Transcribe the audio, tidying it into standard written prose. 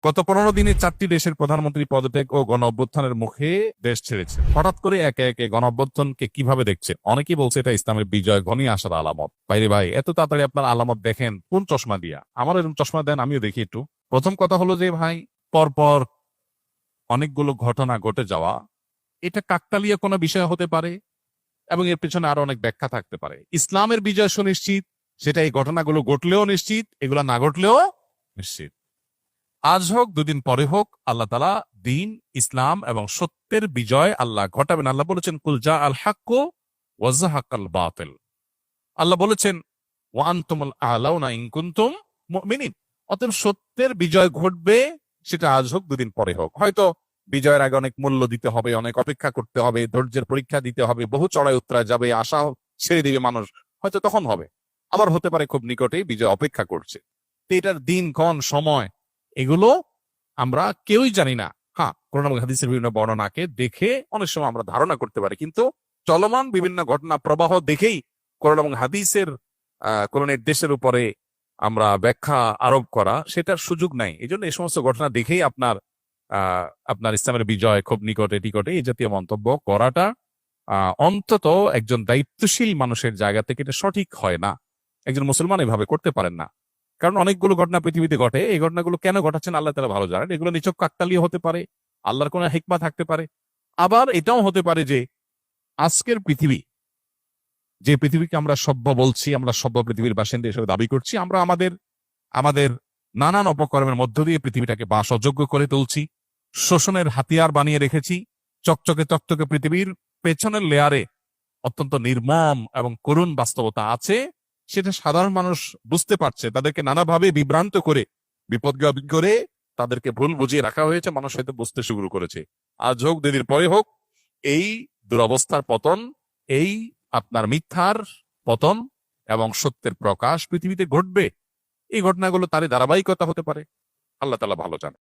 গত 15 দিনে 4টি দেশের প্রধানমন্ত্রী পদত্যাগ ও গণ অভ্যুত্থানের মুখে দেশ ছেড়েছে। হঠাৎ করে একে একে গণ অভ্যুত্থানকে কিভাবে দেখছে? অনেকেই বলছে এটা ইসলামের বিজয় ঘনিয়ে আসার আলামত। বাইরে ভাই, এত তাড়াতাড়ি আপনার আলামত দেখেন কোন চশমা দিয়া? আমার এরকম চশমা দেন, আমিও দেখি একটু। প্রথম কথা হলো যে ভাই, পরপর অনেকগুলো ঘটনা ঘটে যাওয়া, এটা কাকতালীয় কোনো বিষয় হতে পারে এবং এর পেছনে আরো অনেক ব্যাখ্যা থাকতে পারে। ইসলামের বিজয় সুনিশ্চিত, সেটা এই ঘটনাগুলো ঘটলেও নিশ্চিত, এগুলা না ঘটলেও নিশ্চিত। আজ হোক দুদিন পরে হোক, আল্লাহ তাআলা দিন, ইসলাম এবং সত্যের বিজয় আল্লাহ ঘটাবেন। আল্লাহ বলেছেন, কুল জা আল হাক্কু ওয়া যাহাকাল বাতিল। আল্লাহ বলেছেন, ওয়া আনতুমুল আ'লাউনা ইন কুনতুম মুমিনিন। অতএব সত্যের বিজয় ঘটবে, সেটা আজ হোক দুদিন পরে হোক। হয়তো বিজয়ের আগে অনেক মূল্য দিতে হবে, অনেক অপেক্ষা করতে হবে, ধৈর্যের পরীক্ষা দিতে হবে, বহু চড়াই উতরায় যাবে, আশা ছেড়ে দিবে মানুষ, হয়তো তখন হবে। আবার হতে পারে খুব নিকটেই বিজয় অপেক্ষা করছে। তো এটার দিন, ক্ষণ, সময় এগুলো আমরা কেউই জানি না। হ্যাঁ, কোরআন এবং হাদিসের বিভিন্ন বর্ণনাকে দেখে অনেক সময় আমরা ধারণা করতে পারি, কিন্তু চলমান বিভিন্ন ঘটনা প্রবাহ দেখেই কোরআন এবং হাদিসের কোন নির্দেশের উপরে আমরা ব্যাখ্যা আরোপ করা, সেটার সুযোগ নাই। এই জন্য এই সমস্ত ঘটনা দেখেই আপনার ইসলামের বিজয় খুব নিকটে টিকটে এই জাতীয় মন্তব্য করাটা অন্তত একজন দায়িত্বশীল মানুষের জায়গা থেকে এটা সঠিক হয় না। একজন মুসলমান এভাবে করতে পারেন না। কারণ অনেকগুলো ঘটনা পৃথিবীতে ঘটে, এই ঘটনাগুলো কেন ঘটাচ্ছেন আল্লাহ তাআলা ভালো জানেন। এগুলো নিছক কাকতালীয় হতে পারে, আল্লাহর কোনো হিকমা থাকতে পারে। আবার এটাও হতে পারে যে আজকের পৃথিবী, যে পৃথিবীকে আমরা সভ্য বলছি, আমরা সভ্য পৃথিবীর বাসিন্দা হিসেবে দাবি করছি, আমরা আমাদের আমাদের নানান অপকর্মের মধ্য দিয়ে পৃথিবীটাকে বাস অযোগ্য করে তুলছি, শোষণের হাতিয়ার বানিয়ে রেখেছি। চকচকে চকচকে পৃথিবীর পেছনের লেয়ারে অত্যন্ত নির্মম এবং করুণ বাস্তবতা আছে, সেটা সাধারণ মানুষ বুঝতে পারছে। তাদেরকে নানাভাবে বিভ্রান্ত করে, বিপদগামী করে তাদেরকে ভুল বুঝিয়ে রাখা হয়েছে, মানুষ হয়তো বুঝতে শুরু করেছে। আজ হোক দুদিন পরে হোক, এই দুরবস্থার পতন, এই আপনার মিথ্যার পতন এবং সত্যের প্রকাশ পৃথিবীতে ঘটবে। এই ঘটনাগুলো তারই ধারাবাহিকতা হতে পারে। আল্লাহ তাআলা ভালো জানেন।